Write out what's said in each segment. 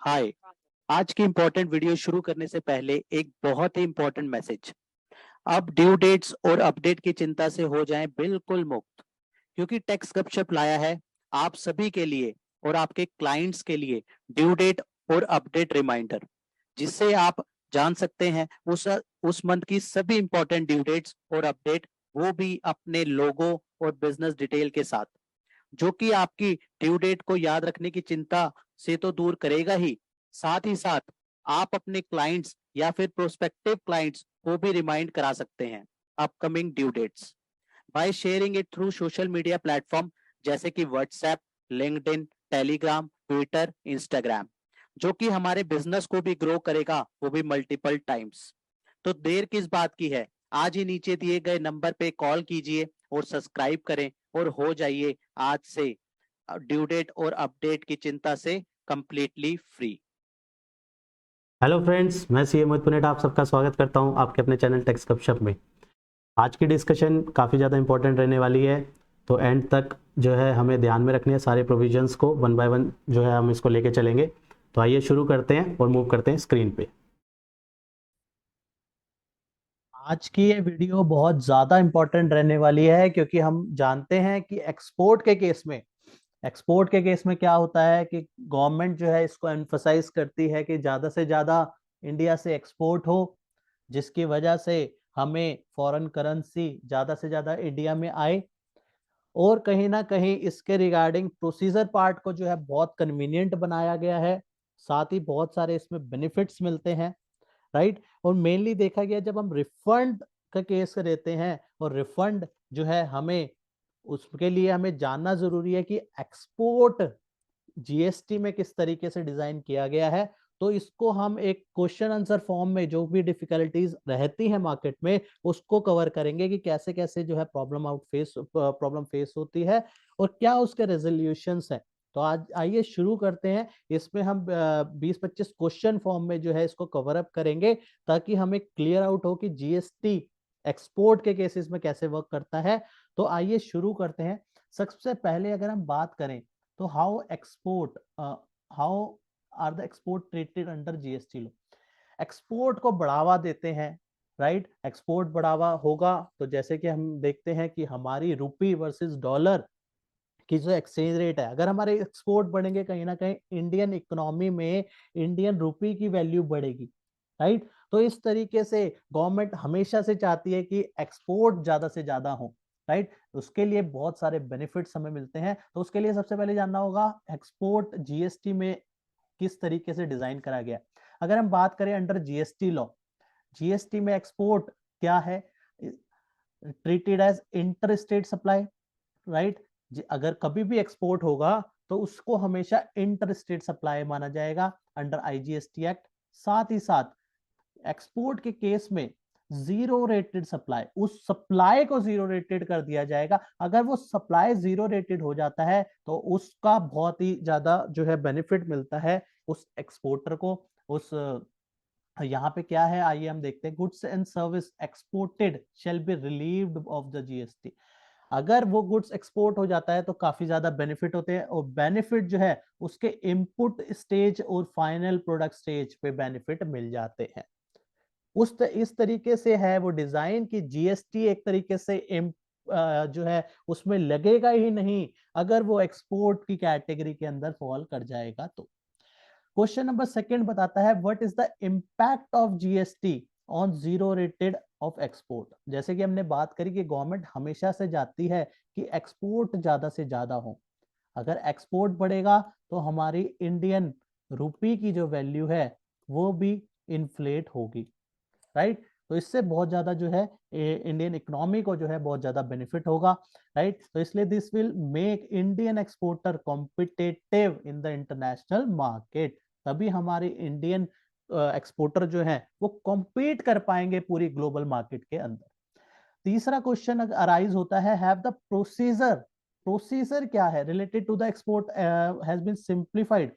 हाय। आज की important video शुरू करने से पहले एक बहुत ही इम्पोर्टेंट मैसेज। अब ड्यू डेट्स और अपडेट की चिंता से हो जाएं बिल्कुल मुक्त, क्योंकि टैक्स गपशप लाया है आप सभी के लिए और आपके क्लाइंट्स के लिए ड्यू डेट और अपडेट रिमाइंडर, जिससे आप जान सकते हैं उस मंथ की सभी इंपॉर्टेंट ड्यू डेट्स और अपडेट, वो भी अपने लोगो और बिजनेस डिटेल के साथ, जो कि आपकी ड्यू डेट को याद रखने की चिंता से तो दूर करेगा ही, साथ ही साथ आप अपने क्लाइंट्स या फिर प्रोस्पेक्टिव क्लाइंट्स को भी रिमाइंड करा सकते हैं upcoming due dates by sharing it through social media platform जैसे कि WhatsApp, LinkedIn, Telegram, Twitter, Instagram, जो कि हमारे बिजनेस को भी ग्रो करेगा, वो भी मल्टीपल टाइम्स। तो देर किस बात की है, आज ही नीचे दिए गए नंबर पे कॉल कीजिए और सब्सक्राइब करें और हो जाइए आज से ड्यू डेट और अपडेट की चिंता से कंप्लीटली फ्री। हेलो फ्रेंड्स, मैं सीए मोहित पुनेट आप सबका स्वागत करता हूं आपके अपने चैनल टेक्स गपशप में। आज की डिस्कशन काफ़ी ज़्यादा इंपॉर्टेंट रहने वाली है, तो एंड तक जो है हमें ध्यान में रखनी है सारे प्रोविजंस को, वन बाय वन जो है हम इसको लेके चलेंगे। तो आइए शुरू करते हैं और मूव करते हैं स्क्रीन पे। आज की ये वीडियो बहुत ज़्यादा इंपॉर्टेंट रहने वाली है, क्योंकि हम जानते हैं कि एक्सपोर्ट के केस में क्या होता है कि गवर्नमेंट जो है इसको एम्फसाइज करती है कि ज़्यादा से ज़्यादा इंडिया से एक्सपोर्ट हो, जिसकी वजह से हमें फॉरेन करेंसी ज़्यादा से ज़्यादा इंडिया में आए। और कहीं ना कहीं इसके रिगार्डिंग प्रोसीजर पार्ट को जो है बहुत कन्वीनियंट बनाया गया है, साथ ही बहुत सारे इसमें बेनिफिट्स मिलते हैं, राइट। और मेनली देखा गया जब हम रिफंड का केस रहते हैं, और रिफंड जो है हमें उसके लिए हमें जानना जरूरी है कि एक्सपोर्ट जीएसटी में किस तरीके से डिजाइन किया गया है। तो इसको हम एक क्वेश्चन आंसर फॉर्म में जो भी डिफिकल्टीज रहती है मार्केट में, उसको कवर करेंगे कि कैसे कैसे जो है प्रॉब्लम फेस होती है और क्या उसके रेजोल्यूशंस हैं। तो आज आइए शुरू करते हैं। इसमें हम 20-25 क्वेश्चन फॉर्म में जो है इसको कवर अप करेंगे, ताकि हमें क्लियर आउट हो कि जीएसटी एक्सपोर्ट के केसेस में कैसे वर्क करता है। तो आइए शुरू करते हैं। सबसे पहले अगर हम बात करें तो how are the export treated under GST law. Export को बढ़ावा देते हैं, राइट। एक्सपोर्ट बढ़ावा होगा तो जैसे कि हम देखते हैं कि हमारी रुपी वर्सेस डॉलर की जो एक्सचेंज रेट है, अगर हमारे एक्सपोर्ट बढ़ेंगे कहीं ना कहीं इंडियन इकोनॉमी में इंडियन रुपी की वैल्यू बढ़ेगी, राइट। तो इस तरीके से गवर्नमेंट हमेशा से चाहती है कि एक्सपोर्ट ज्यादा से ज्यादा हो, राइट। उसके लिए बहुत सारे बेनिफिट्स हमें मिलते हैं। तो उसके लिए सबसे पहले जानना होगा एक्सपोर्ट जीएसटी में किस तरीके से डिजाइन करा गया। अगर हम बात करें अंडर जीएसटी लॉ, जीएसटी में एक्सपोर्ट क्या है, treated as inter state supply, right. अगर कभी भी एक्सपोर्ट होगा तो उसको हमेशा इंटर स्टेट सप्लाई माना जाएगा अंडर आईजीएसटी एक्ट। साथ ही साथ एक्सपोर्ट के केस में जीरो रेटेड सप्लाई, उस सप्लाई को जीरो रेटेड कर दिया जाएगा। अगर वो सप्लाई जीरो रेटेड हो जाता है तो उसका बहुत ही ज्यादा जो है बेनिफिट मिलता है उस एक्सपोर्टर को। उस यहाँ पे क्या है, आइए हम देखते हैं। Goods and service exported shall be relieved of the GST. अगर वो गुड्स एक्सपोर्ट हो जाता है तो काफी ज्यादा बेनिफिट होते हैं, और बेनिफिट जो है उसके इनपुट स्टेज और फाइनल प्रोडक्ट स्टेज पे बेनिफिट मिल जाते हैं। इस तरीके से है वो डिजाइन की जीएसटी एक तरीके से जो है उसमें लगेगा ही नहीं अगर वो एक्सपोर्ट की कैटेगरी के अंदर फॉल कर जाएगा। तो क्वेश्चन नंबर सेकंड बताता है what is the impact of GST on zero rated of export. जैसे कि हमने बात करी कि गवर्नमेंट हमेशा से चाहती है कि एक्सपोर्ट ज्यादा से ज्यादा हो। अगर एक्सपोर्ट बढ़ेगा तो हमारी इंडियन रुपी की जो वैल्यू है वो भी इन्फ्लेट होगी, राइट। तो इससे बहुत ज्यादा जो है इंडियन इकोनॉमी को जो है बहुत ज्यादा बेनिफिट होगा, राइट। तो इसलिए this will make Indian exporter competitive in the international market. तभी हमारे इंडियन एक्सपोर्टर जो है वो कॉम्पीट कर पाएंगे पूरी ग्लोबल मार्केट के अंदर। तीसरा क्वेश्चन अराइज होता है हैव द प्रोसीजर, प्रोसीजर क्या है related to the export has been simplified.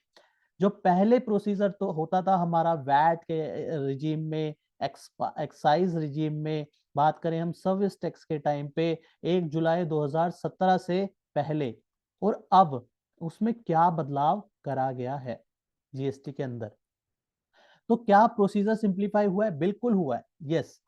जो पहले प्रोसीजर तो होता था हमारा वैट के रिजीम में, एक्साइज रिजीम में, बात करें हम सर्विस टैक्स के टाइम पे 1 जुलाई 2017 से पहले, और अब उसमें क्या बदलाव करा गया है। जीएसटी के अंदर। तो क्या प्रोसीजर सिंप्लीफाई हुआ है? बिल्कुल हुआ है, yes.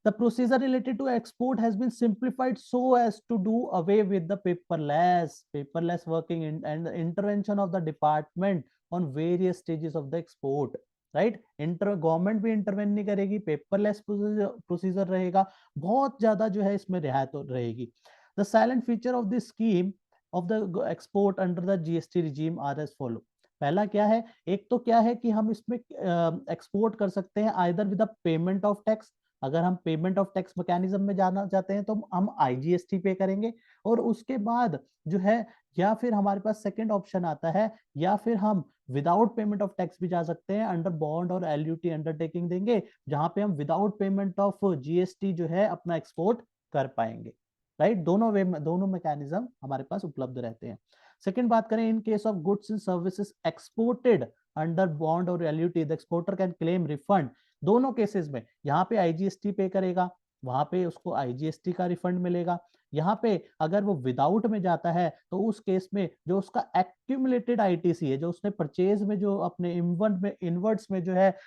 The procedure related to export has been simplified so as to do away with the paperless working and the intervention of the department on various stages of the export. Right, government भी intervene नहीं करेगी, paperless procedure रहेगा, बहुत ज्यादा जो है इसमें रियायत रहेगी। The silent feature of the scheme of the export under the GST regime are as follow. पहला क्या है, एक तो क्या है कि हम इसमें एक्सपोर्ट कर सकते हैं either with the payment of tax. अगर हम पेमेंट ऑफ टैक्स मैकेनिज्म में जाना चाहते हैं तो हम आईजीएसटी पे करेंगे, और उसके बाद जो है या फिर हमारे पास सेकंड ऑप्शन आता है, या फिर हम विदाउट पेमेंट ऑफ टैक्स भी जा सकते हैं, अंडर बॉन्ड और एलयूटी अंडरटेकिंग देंगे, जहां पे हम विदाउट पेमेंट ऑफ जीएसटी जो है अपना एक्सपोर्ट कर पाएंगे। राइट, दोनों वे में दोनों मैकेनिज्म हमारे पास उपलब्ध रहते हैं। सेकंड बात करें, in case of goods and services exported under bond और LUT, the exporter can claim refund. दोनों केसेस में यहाँ पे आईजीएसटी पे करेगा, वहां पे उसको आईजीएसटी का रिफंड मिलेगा। यहाँ पे अगर वो विदाउट में जाता है तो उस केस में जो उसका एक्यूमुलेटेड आईटीसी है, जो उसने परचेज में जो अपने इनवर्ड्स में जो है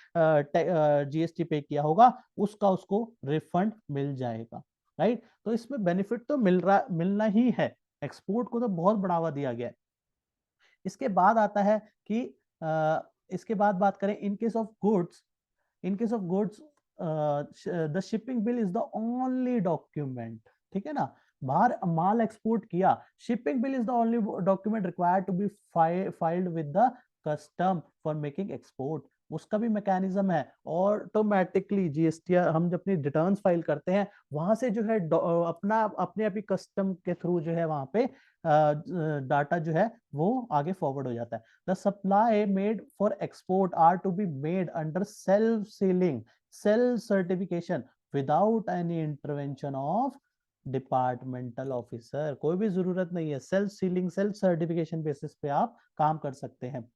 जीएसटी पे किया होगा, उसका उसको रिफंड मिल जाएगा। राइट, तो इसमें बेनिफिट तो मिलना ही है, एक्सपोर्ट को तो बहुत बढ़ावा दिया गया है। इसके बाद आता है कि इसके बाद बात करें in case of goods, the shipping bill is the only document. ठीक है ना, बाहर माल एक्सपोर्ट किया, shipping bill is the only document required to be filed with the custom for making export. उसका भी मैकेनिज्म है, ऑटोमेटिकली जीएसटी हम जब अपनी रिटर्न्स फाइल करते हैं वहां से जो है अपना अपने आप ही कस्टम के थ्रू जो है वहां पे डाटा जो है वो आगे फॉरवर्ड हो जाता है। The supply made for export are to be made under self sealing self certification without any intervention of departmental officer. कोई भी जरूरत नहीं है, self sealing self certification basis पे आप काम कर सकते हैं।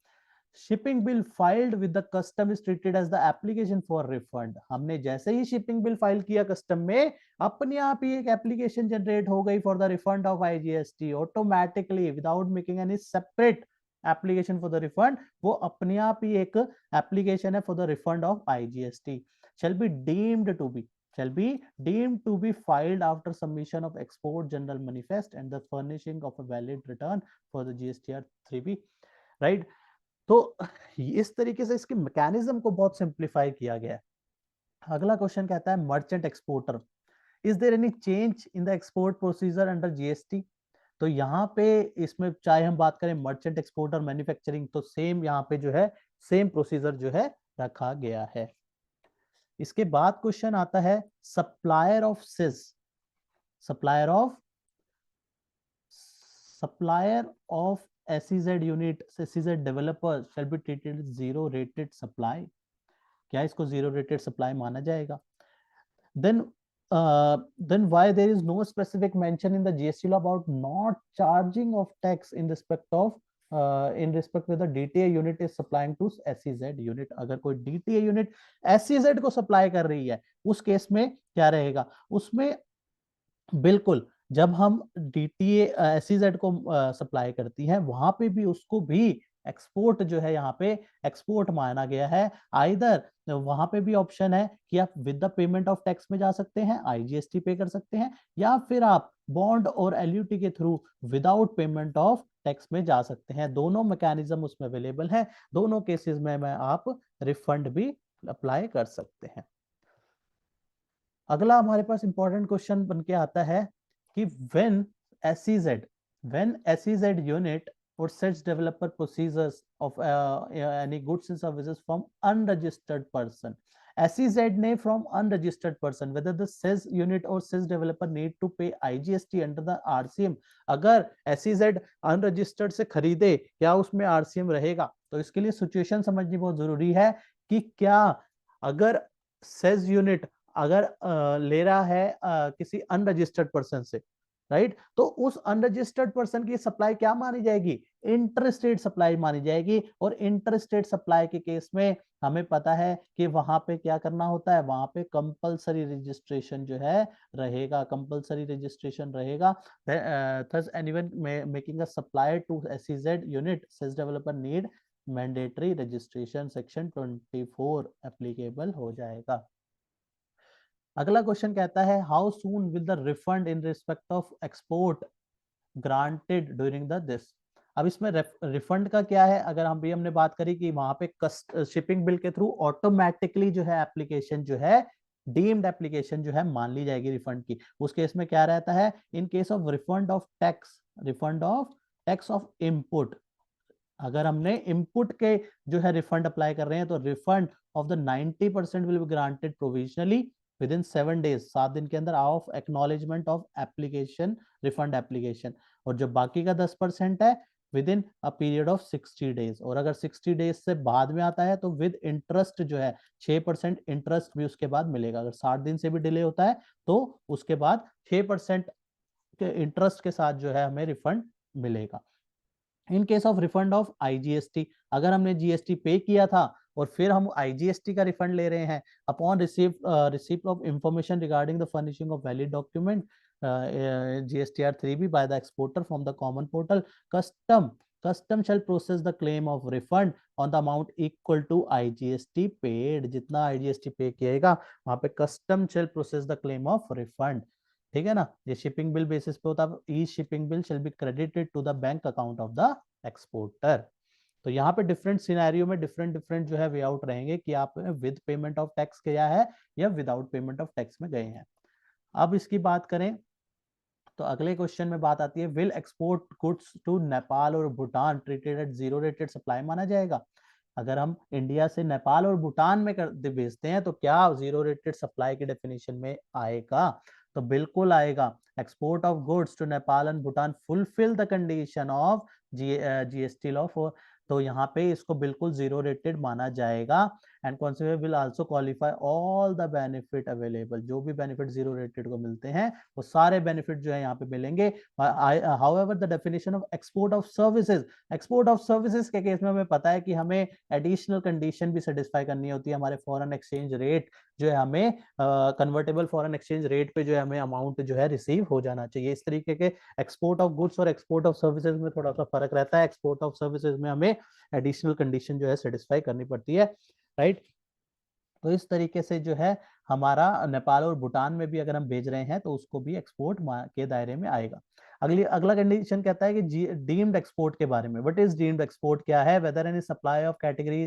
Shipping bill filed with the custom is treated as the application for refund. हमने जैसे ही शिपिंग बिल फाइल किया कस्टम में, अपने आप ही एक एप्लीकेशन जनरेट हो गई for the refund of IGST automatically without making any separate application for the refund. वो अपने आप ही एक एप्लीकेशन है for the refund of IGST. shall be deemed to be filed after submission of export general manifest and the furnishing of a valid return for the GSTR 3B। right, तो इस तरीके से इसके मैकेनिज्म को बहुत simplify किया गया है। अगला क्वेश्चन कहता है merchant exporter, is there any change in the export procedure under GST. तो यहाँ पे इसमें चाहे हम बात करें मर्चेंट एक्सपोर्टर मैन्युफैक्चरिंग, तो सेम यहाँ पे जो है सेम प्रोसीजर जो है रखा गया है। इसके बाद क्वेश्चन आता है सप्लायर ऑफ सिज, supplier of SEZ unit, SEZ developer shall be treated as zero rated supply। क्या इसको zero rated supply माना जाएगा? Then why there is no specific mention in the GST law about not charging of tax in respect with the DTA unit is supplying to SEZ unit। अगर कोई DTA unit SEZ को supply कर रही है उस case में क्या रहेगा? उसमें बिल्कुल जब हम DTA SEZ को सप्लाई करती है वहां पे भी उसको भी एक्सपोर्ट जो है यहाँ पे एक्सपोर्ट माना गया है। आइदर वहां पे भी ऑप्शन है कि आप with the payment of tax में जा सकते हैं, आईजीएसटी पे कर सकते हैं, या फिर आप बॉन्ड और एलयूटी के through without payment of tax में जा सकते हैं। दोनों मैकेनिज्म उसमें अवेलेबल है, दोनों केसेस में आप रिफंड भी अप्लाई कर सकते हैं। अगला हमारे पास इंपॉर्टेंट क्वेश्चन बन के आता है कि when SEZ unit or such developer procedures of any goods and services from unregistered person, SEZ ने from unregistered person, whether the SEZ unit or SEZ developer need to pay IGST under the RCM। अगर SEZ unregistered से खरीदे क्या उसमें RCM रहेगा? तो इसके लिए सिचुएशन समझनी बहुत जरूरी है कि क्या अगर SEZ यूनिट अगर ले रहा है किसी अनरजिस्टर्ड पर्सन से, राइट, तो उस अनरजिस्टर्ड पर्सन की सप्लाई क्या मानी जाएगी? इंटरस्टेट सप्लाई मानी जाएगी। और इंटरस्टेट सप्लाई के केस में हमें पता है कि वहां पे क्या करना होता है, वहां पे कंपलसरी रजिस्ट्रेशन जो है रहेगा, कंपलसरी रजिस्ट्रेशन रहेगा। thus anyone making a supply to SEZ unit, SEZ developer need mandatory registration section 24 applicable हो जाएगा। अगला क्वेश्चन कहता है how soon will the refund in respect of export granted during the this. अब इसमें refund का क्या है, अगर हम भी हमने बात करी कि वहां पे शिपिंग बिल के थ्रू ऑटोमेटिकली जो है एप्लीकेशन जो है डीम्ड एप्लीकेशन जो है मान ली जाएगी रिफंड की। उस केस में क्या रहता है, इन case of refund of tax of input, अगर हमने इनपुट के जो है रिफंड अप्लाई कर रहे हैं तो refund of the 90% will be granted provisionally with in 7 days, 7 दिन के अंदर of acknowledgement of application, refund application. और जो बाकी का 10% है with in a period of 60 days, और अगर 60 days से बाद में आता है तो विद इंटरेस्ट जो है 6% इंटरेस्ट भी उसके बाद मिलेगा। अगर 60 दिन से भी डिले होता है तो उसके बाद 6% के इंटरेस्ट के साथ जो है हमें रिफंड मिलेगा। इन case of refund of IGST, अगर हमने जीएसटी पे किया था और फिर हम आईजीएसटी का रिफंड ले रहे हैं upon receipt of information regarding the furnishing of valid document GSTR 3B by the exporter from the common portal, custom shall process the claim of refund on the amount equal to IGST paid। जितना IGST पे किएगा वहां पे custom shall process the claim of refund। ठीक है ना, ये shipping bill basis पे होता है। E shipping bill shall be credited to the bank account of the exporter. तो यहाँ पे डिफरेंट सिनेरियो में डिफरेंट डिफरेंट जो है वे आउट रहेंगे कि आप विद पेमेंट ऑफ टैक्स किया है या विदाउट पेमेंट ऑफ टैक्स में गए हैं। अब इसकी बात करें तो अगले क्वेश्चन में बात आती है will export goods to Nepal और Bhutan treated at zero rated supply माना जाएगा। अगर हम इंडिया से नेपाल और भूटान में भेजते हैं तो क्या जीरो रेटेड सप्लाई के डेफिनेशन में आएगा? तो बिल्कुल आएगा। Export of goods to Nepal and Bhutan fulfil the condition of GST law for, तो यहाँ पे इसको बिल्कुल जीरो रेटेड माना जाएगा। And consumer will also qualify all the benefit available, जो भी बेनिफिट जीरो रेटेड को मिलते हैं वो सारे बेनिफिट जो है यहाँ पे मिलेंगे। However the definition of export of services, export of services के केस में हमें पता है कि हमें एडिशनल कंडीशन भी सेटिस्फाई करनी होती है। हमारे फॉरेन एक्सचेंज रेट जो है हमें कन्वर्टेबल फॉरेन एक्सचेंज रेट पे जो है हमें अमाउंट जो है रिसीव हो जाना चाहिए। इस तरीके के एक्सपोर्ट ऑफ गुड्स और एक्सपोर्ट ऑफ सर्विसेज में थोड़ा सा फर्क रहता है। एक्सपोर्ट ऑफ सर्विसेज में हमें एडिशनल कंडीशन जो है सेटिस्फाई करनी पड़ती है, राइट। तो इस तरीके से जो है हमारा नेपाल और भूटान में भी अगर हम भेज रहे हैं तो उसको भी एक्सपोर्ट के दायरे में आएगा। अगला कंडीशन कहता है कि डीम्ड एक्सपोर्ट के बारे में। व्हाट इज डीम्ड एक्सपोर्ट, क्या है? Whether any supply of category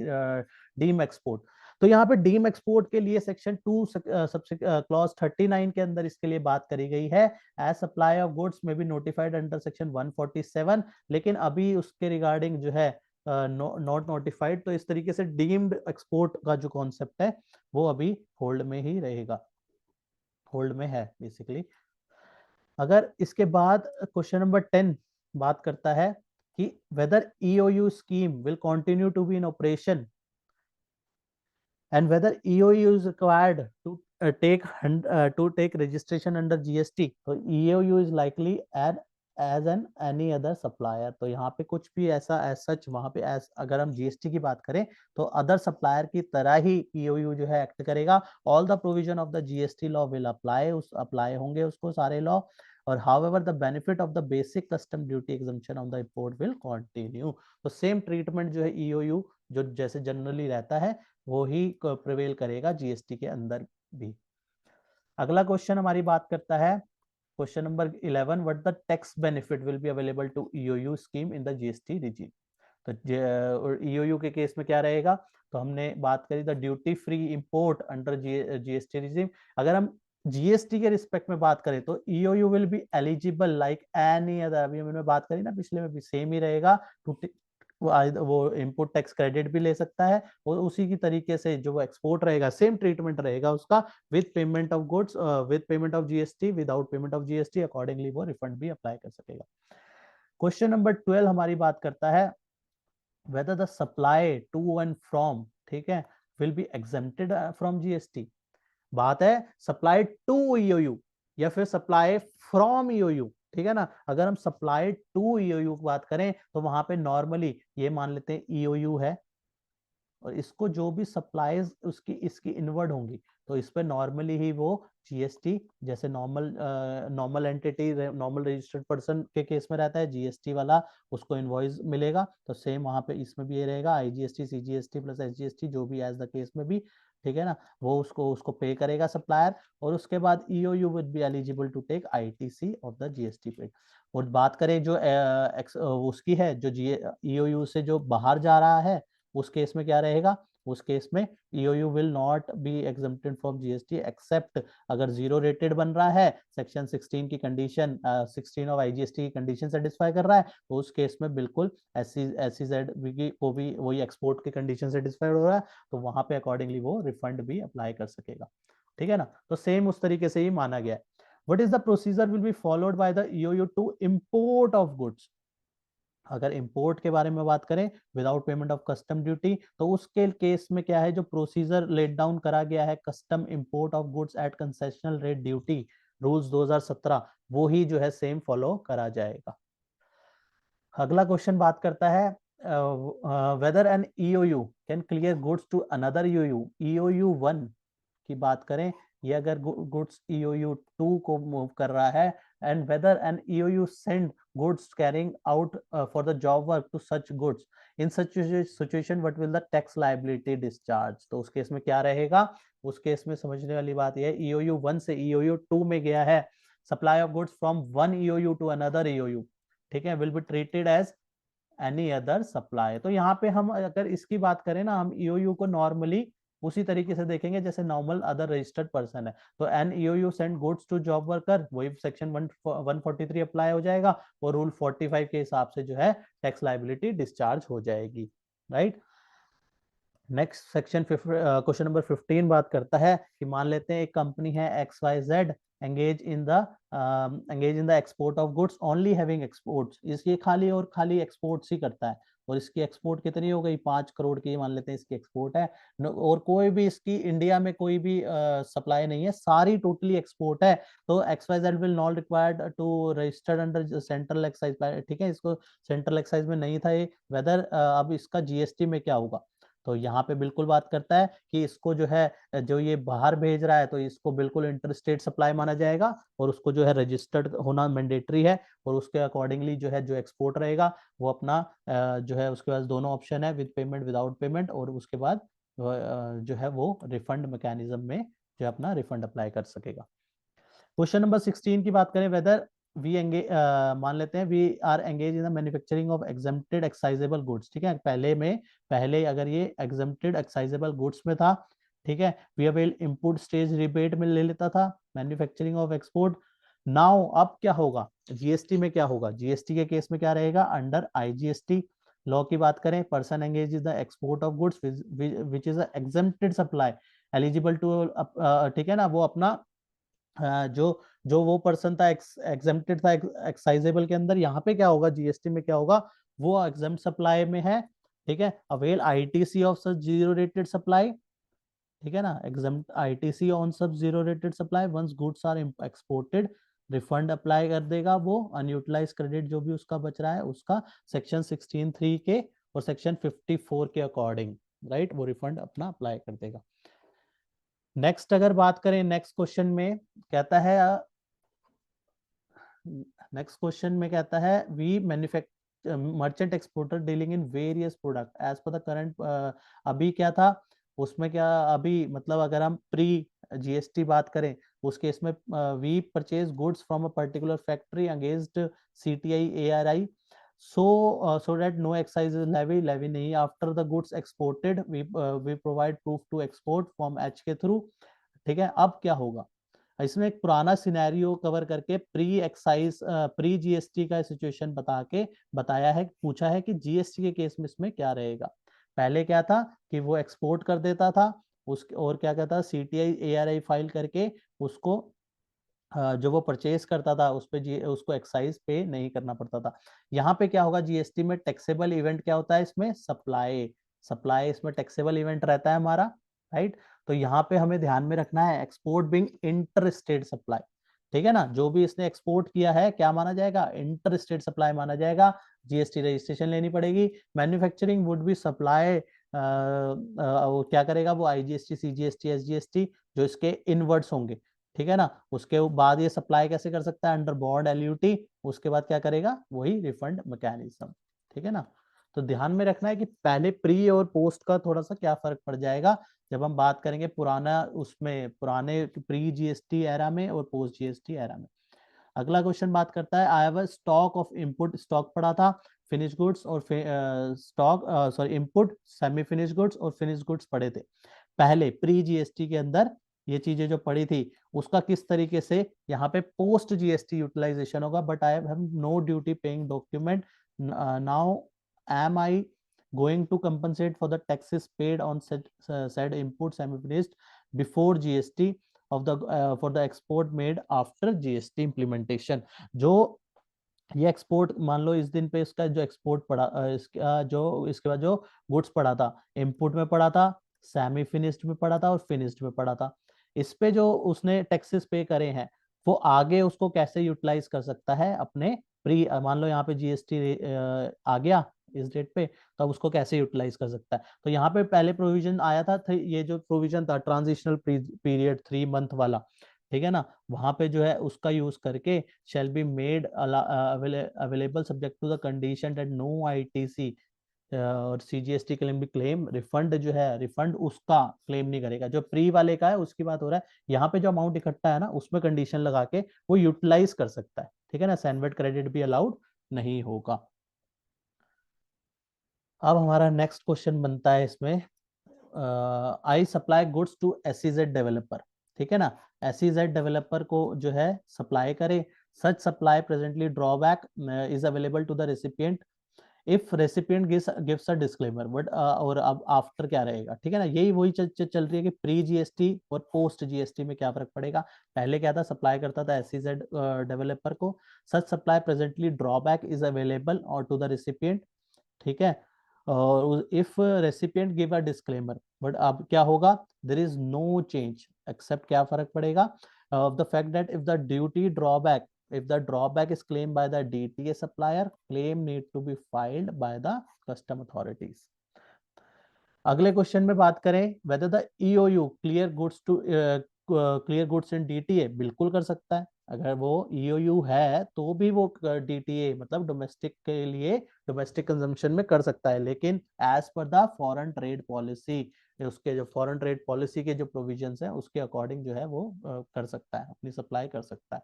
deem export. तो यहाँ पे डीम एक्सपोर्ट के लिए सेक्शन 2 क्लॉज 39 के अंदर इसके लिए बात करी गई है। एज सप्लाई ऑफ गुड्स में बी नोटिफाइड अंडर सेक्शन 147, लेकिन अभी उसके रिगार्डिंग जो है नॉट नोटिफाइड। तो इस तरीके से डीम्ड एक्सपोर्ट का जो कॉन्सेप्ट है वो अभी होल्ड में ही रहेगा, होल्ड में है बेसिकली। अगर इसके बाद क्वेश्चन नंबर 10 बात करता है कि whether EOU scheme will continue to be in operation and whether EOU is required to take registration under GST। तो EOU is likely as an any other supplier। तो यहाँ पे कुछ भी ऐसा as such वहाँ पे अगर हम GST की बात करें तो अदर सप्लायर की तरह ही EOU जो है एक्ट करेगा। All the provision of the GST law will apply होंगे उसको सारे लॉ। और however the benefit of the basic custom duty exemption on the import will continue। तो सेम ट्रीटमेंट जो है EOU जो जैसे जनरली रहता है वो ही प्रिवेल करेगा जीएसटी के अंदर भी। अगला क्वेश्चन हमारी बात करता है question number 11, what the tax benefit will be available to EOU scheme in the GST regime. तो ईओयू के केस में क्या रहेगा, तो हमने बात करी the duty free import under GST regime. अगर हम जीएसटी के रिस्पेक्ट में बात करें तो EOU will be eligible like any other, अभी हमने बात करी ना पिछले में भी सेम ही रहेगा। वो इनपुट टैक्स क्रेडिट भी ले सकता है और उसी की तरीके से जो वो एक्सपोर्ट रहेगा सेम ट्रीटमेंट रहेगा उसका with payment of goods with payment of GST, without payment of GST accordingly वो रिफंड भी अप्लाई कर सकेगा। क्वेश्चन नंबर 12 हमारी बात करता है whether the supply to and from, ठीक है, will be exempted from GST। बात है सप्लाई टू ईओयू या फिर सप्लाई फ्रॉम ईओयू, ठीक है ना। अगर हम सप्लाई टू ईओयू की बात करें तो वहां पे नॉर्मली ये मान लेते हैं ईओयू है और इसको जो भी सप्लाईज उसकी इसकी इनवर्ड होंगी तो इस पे नॉर्मली ही वो जीएसटी, जैसे normal entity, normal registered person के केस में रहता है जीएसटी वाला, उसको इनवॉइस मिलेगा, तो सेम वहां पे इसमें भी ये रहेगा, आईजीएसटी सीजीएसटी प्लस एसजीएसटी जो भी एज द केस में भी, ठीक है ना, वो उसको पे करेगा सप्लायर, और उसके बाद EOU will be eligible to take ITC of the GST paid. और बात करें जो उसकी है, जो ईओयू से जो बाहर जा रहा है, उस केस में क्या रहेगा, उस केस में EOU will not be exempted from GST except अगर जीरो रेटेड बन रहा है, सेक्शन 16 की कंडीशन 16 ऑफ आईजीएसटी की कंडीशन सेटिस्फाई कर रहा है, तो उस केस में बिल्कुल एसईजेड को भी वही एक्सपोर्ट की कंडीशन सेटिस्फाइड हो रहा है, तो वहां पे अकॉर्डिंगली वो रिफंड भी अप्लाई कर सकेगा, ठीक है ना। तो सेम उस तरीके से ही माना गया है। What is the procedure will be followed by the EOU to import of goods? अगर इंपोर्ट के बारे में बात करें without payment of custom duty, तो उसके केस में क्या है, जो प्रोसीजर लेट डाउन करा गया है custom import of goods at concessional rate duty rules 2017, वो ही जो है सेम फॉलो करा जाएगा। अगला क्वेश्चन बात करता है whether an EOU can clear goods to another EOU. EOU 1 की बात करें, ये अगर गुड्स ईओयू 2 को मूव कर रहा है, and whether an EOU send goods carrying out for the job work to such goods, in such situation what will the tax liability discharge. तो उस केस में क्या रहेगा, उस केस में समझने वाली बात यह है, ईओयू 1 से ईओयू 2 में गया है, supply of goods from one EOU to another EOU, ठीक है, will be treated as any other supply. तो यहाँ पे हम अगर इसकी बात करें ना, हम ईओयू को नॉर्मली उसी तरीके से देखेंगे जैसे नॉर्मल अदर रजिस्टर्ड पर्सन है। तो an EOU send goods to job worker, वही सेक्शन 143 अप्लाई हो जाएगा, और रूल 45 के हिसाब से जो है टैक्स लायबिलिटी डिस्चार्ज हो जाएगी, right. Next section question number 15 बात करता है कि मान लेते हैं एक कंपनी है XYZ engage in the export of goods only having exports, इसकी खाली और खाली एक्सपोर्ट्स ही करता है, और इसकी एक्सपोर्ट कितनी हो गई, 5 करोड़ की मान लेते हैं इसकी एक्सपोर्ट है, और कोई भी इसकी इंडिया में कोई भी सप्लाई नहीं है, सारी टोटली एक्सपोर्ट है, तो XYZ will not required to registered under central excise, ठीक है, इसको सेंट्रल एक्साइज में नहीं था ये, वेदर अब इसका जीएसटी में क्या होगा। तो यहाँ पे बिल्कुल बात करता है कि इसको जो है, जो ये बाहर भेज रहा है, तो इसको बिल्कुल इंटर स्टेट सप्लाई माना जाएगा, और उसको जो है रजिस्टर्ड होना मैंडेटरी है, और उसके अकॉर्डिंगली जो है जो एक्सपोर्ट रहेगा वो अपना जो है, उसके पास दोनों ऑप्शन है, विद पेमेंट विदाउट पेमेंट, और उसके बाद जो है वो रिफंड मैकेनिज्म में जो है अपना रिफंड अप्लाई कर सकेगा। क्वेश्चन नंबर 16 की बात करें, वेदर वी एंगेज, मान लेते हैं we are engage in the manufacturing of exempted excisable goods, ठीक है, पहले अगर ये एग्जम्प्टेड एक्साइजेबल गुड्स में था, ठीक है, we avail input stage rebate में ले लेता था, मैन्युफैक्चरिंग ऑफ एक्सपोर्ट। नाउ अब क्या होगा, जीएसटी में क्या होगा, जीएसटी के केस में क्या रहेगा, अंडर आईजीएसटी लॉ की बात करें, person engage in the export of goods which is exempted supply eligible to, ठीक है ना, वो अपना जो जो वो पर्सन था एग्जेम्प्टेड था एक्साइजेबल के अंदर, यहाँ पे क्या होगा, जीएसटी में क्या होगा, वो एग्जेम्प्ट सप्लाई में है, ठीक है, avail ITC of such zero rated supply, ठीक है ना, एग्जेम्प्ट आईटीसी ऑन सब zero rated supply once goods are exported, refund apply कर देगा वो, अनयूटिलाइज क्रेडिट जो भी उसका बच रहा है उसका सेक्शन 16(3) के और सेक्शन 54 के अकॉर्डिंग, राइट, वो रिफंड अपना अप्लाई कर देगा। नेक्स्ट अगर बात करें, नेक्स्ट क्वेश्चन में कहता है, नेक्स्ट क्वेश्चन में कहता है we manufacture merchant exporter dealing in various product as per the current, अभी क्या था उसमें, क्या अभी मतलब अगर हम प्री जीएसटी बात करें उस केस में, we purchase goods from a particular factory against CTI ARI, so that no excise is levy नहीं, after the goods exported we provide proof to export from H के थ्रू, ठीक है। अब क्या होगा, इसमें एक पुराना सिनेरियो कवर करके प्री जीएसटी का सिचुएशन बताया है, पूछा है कि जीएसटी के केस में इसमें क्या रहेगा। पहले क्या था कि वो एक्सपोर्ट कर देता था और क्या कहता था, सीटीआई एआरआई फाइल करके उसको जो वो परचेज करता था उस पे उसको एक्साइज पे नहीं करना पड़ता था। यहाँ पे क्या होगा, जीएसटी में टैक्सेबल इवेंट क्या होता है, इसमें सप्लाई इसमें टैक्सेबल इवेंट रहता है हमारा, राइट। तो यहाँ पे हमें ध्यान में रखना है, export being inter state supply, ठीक है ना, जो भी इसने एक्सपोर्ट किया है क्या माना जाएगा, इंटर स्टेट सप्लाई माना जाएगा, जीएसटी रजिस्ट्रेशन लेनी पड़ेगी। मैन्युफैक्चरिंग वुड बी सप्लाई वो क्या करेगा, वो IGST, CGST, SGST जो इसके इनवर्ड्स होंगे, ठीक है ना। उसके बाद ये सप्लाई कैसे कर सकता है, अंडर बॉन्ड LUT, उसके बाद क्या करेगा, वही रिफंड मैकेनिज्म, ठीक है ना। तो ध्यान में रखना है कि पहले प्री और पोस्ट का थोड़ा सा क्या फर्क पड़ जाएगा जब हम बात करेंगे पुराना उसमें, पुराने प्री GST एरा में और पोस्ट GST एरा में। अगला क्वेश्चन बात करता है I have a stock of input, stock पड़ा था, फिनिश गुड्स और stock sorry input, semi finish goods और फिनिश गुड्स पड़े थे पहले प्री GST के अंदर। ये चीजें जो पड़ी थी उसका किस तरीके से यहाँ पे पोस्ट GST यूटिलाइजेशन होगा, but I have no duty paying document, now am I going to compensate for the taxes paid on said input semi finished before GST of the for the export made after GST implementation। जो ये export मान लो इस दिन पे इसका जो export पड़ा इसका जो इसके बाद जो गुड्स पड़ा था, इनपुट में पड़ा था, सेमी फिनिश्ड में पड़ा था और फिनिश्ड में पड़ा था, इस पे जो उसने टैक्सेस पे करे हैं वो आगे उसको कैसे यूटिलाइज कर सकता है अपने प्री, मान लो यहाँ पे GST आ गया इस डेट पे, तो अब उसको कैसे यूटिलाइज कर सकता है। तो यहाँ पे पहले प्रोविजन आया था, ये जो प्रोविजन था ट्रांजिशनल पीरियड 3 मंथ वाला, ठीक है ना, वहां पे जो है उसका यूज करके shall be made available subject to the condition that no ITC और CGST क्लेम भी क्लेम रिफंड जो है, रिफंड उसका क्लेम नहीं करेगा, जो प्री वाले का है उसकी बात हो रहा है। यहाँ पे जो अमाउंट इकट्ठा है ना उसमें कंडीशन लगा के वो यूटिलाइज कर सकता है, ठीक है ना, सैनवेट क्रेडिट भी अलाउड नहीं होगा। अब हमारा नेक्स्ट क्वेश्चन बनता है इसमें, I supply goods to SEZ developer, ठीक है ना, SEZ डेवलपर को जो है सप्लाई करे, such supply presently drawback is available to the recipient if recipient gives a disclaimer, but और अब आफ्टर क्या रहेगा, ठीक है ना, यही वही चल रही है कि प्री GST और पोस्ट GST में क्या फर्क पड़ेगा। पहले क्या था, सप्लाई करता था SEZ डेवलपर को, such supply presently drawback is available और टू द रेसिपिएंट, ठीक है, और if recipient give a disclaimer, but अब क्या होगा, there is no change except क्या फर्क पड़ेगा, of the fact that if the duty drawback, if the drawback is claimed by the DTA supplier, claim need to be filed by the custom authorities। अगले question में बात करें whether the EOU clear goods to clear goods in DTA, बिल्कुल कर सकता है, अगर वो EOU है तो भी वो DTA मतलब डोमेस्टिक के लिए डोमेस्टिक कंजम्पशन में कर सकता है, लेकिन as per the foreign trade policy, उसके जो फॉरेन ट्रेड पॉलिसी के जो प्रोविजंस हैं उसके अकॉर्डिंग जो है वो कर सकता है, अपनी सप्लाई कर सकता है।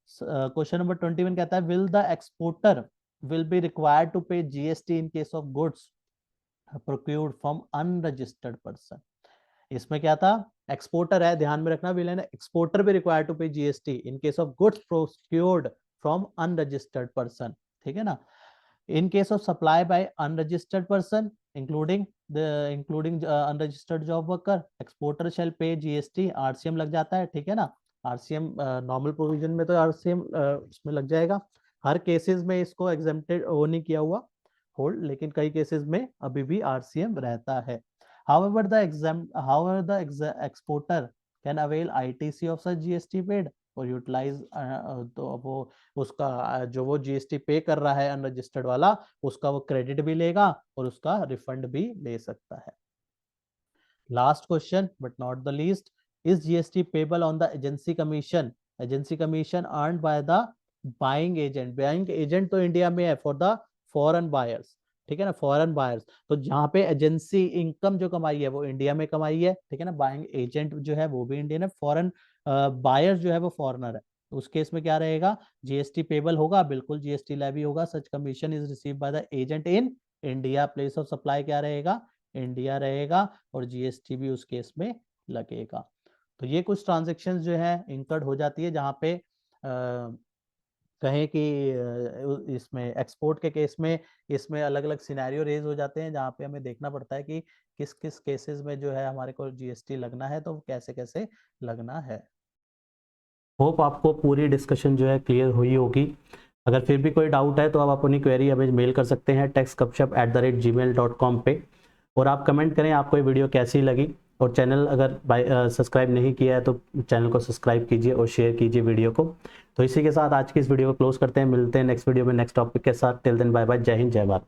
क्वेश्चन नंबर 21 कहता है will the exporter will be required to pay GST in case of goods procured from unregistered person. इसमें क्या था, एक्सपोर्टर है, ध्यान में रखना, विल एन एक्सपोर्टर भी required to pay GST in case of goods procured from unregistered person, ठीक है ना। In case of supply by unregistered person including unregistered job worker, exporter shall pay GST, RCM लग जाता है, ठीक है ना, RCM नॉर्मल प्रोविजन में तो RCM उसमें लग जाएगा, हर केसेस में इसको एग्जेम्प्टेड वो नहीं किया हुआ होल्ड, लेकिन कई केसेस में अभी भी RCM रहता है। however the exporter can avail ITC of such GST paid और यूटिलाइज, तो वो उसका जो वो GST पे कर रहा है अनरजिस्टर्ड वाला, उसका वो क्रेडिट भी लेगा और उसका रिफंड भी ले सकता है। Last question but not the least, is GST payable on the agency commission earned by the buying agent। Buying agent तो इंडिया में है फॉर द फॉरेन बायर्स, ठीक है ना, फॉरेन बायर्स, तो जहां पे एजेंसी इनकम जो कमाई है वो इंडिया में कमाई है, ठीक है ना, बाइंग एजेंट जो है वो भी इंडियन है, फॉरेन बायर्स जो है वो फॉरेनर है, उस केस में क्या रहेगा, GST पेबल होगा, बिल्कुल GST लेवी होगा, सच commission is receive by the agent in India, place of supply क्या रहेगा, इंडिया रहेगा, और GST भी उस केस में लगेगा। तो ये कुछ ट्रांजेक्शन जो है इंकर्ड हो जाती है जहाँ पे कहें कि इसमें एक्सपोर्ट के केस में इसमें अलग अलग सिनेरियो रेज हो जाते हैं, जहाँ पे हमें देखना पड़ता है कि किस किस केसेस में जो है हमारे को GST लगना है, तो कैसे कैसे लगना है। होप आपको पूरी डिस्कशन जो है क्लियर हुई होगी। अगर फिर भी कोई डाउट है तो आप अपनी क्वेरी हमें मेल कर सकते हैं techsgupshup@gmail.com पे, और आप कमेंट करें आपको ये वीडियो कैसी लगी, और चैनल अगर सब्सक्राइब नहीं किया है तो चैनल को सब्सक्राइब कीजिए और शेयर कीजिए वीडियो को। तो इसी के साथ आज की इस वीडियो को क्लोज करते हैं, मिलते हैं नेक्स्ट वीडियो में नेक्स्ट टॉपिक के साथ। टिल देन बाय बाय, जय हिंद जय भारत।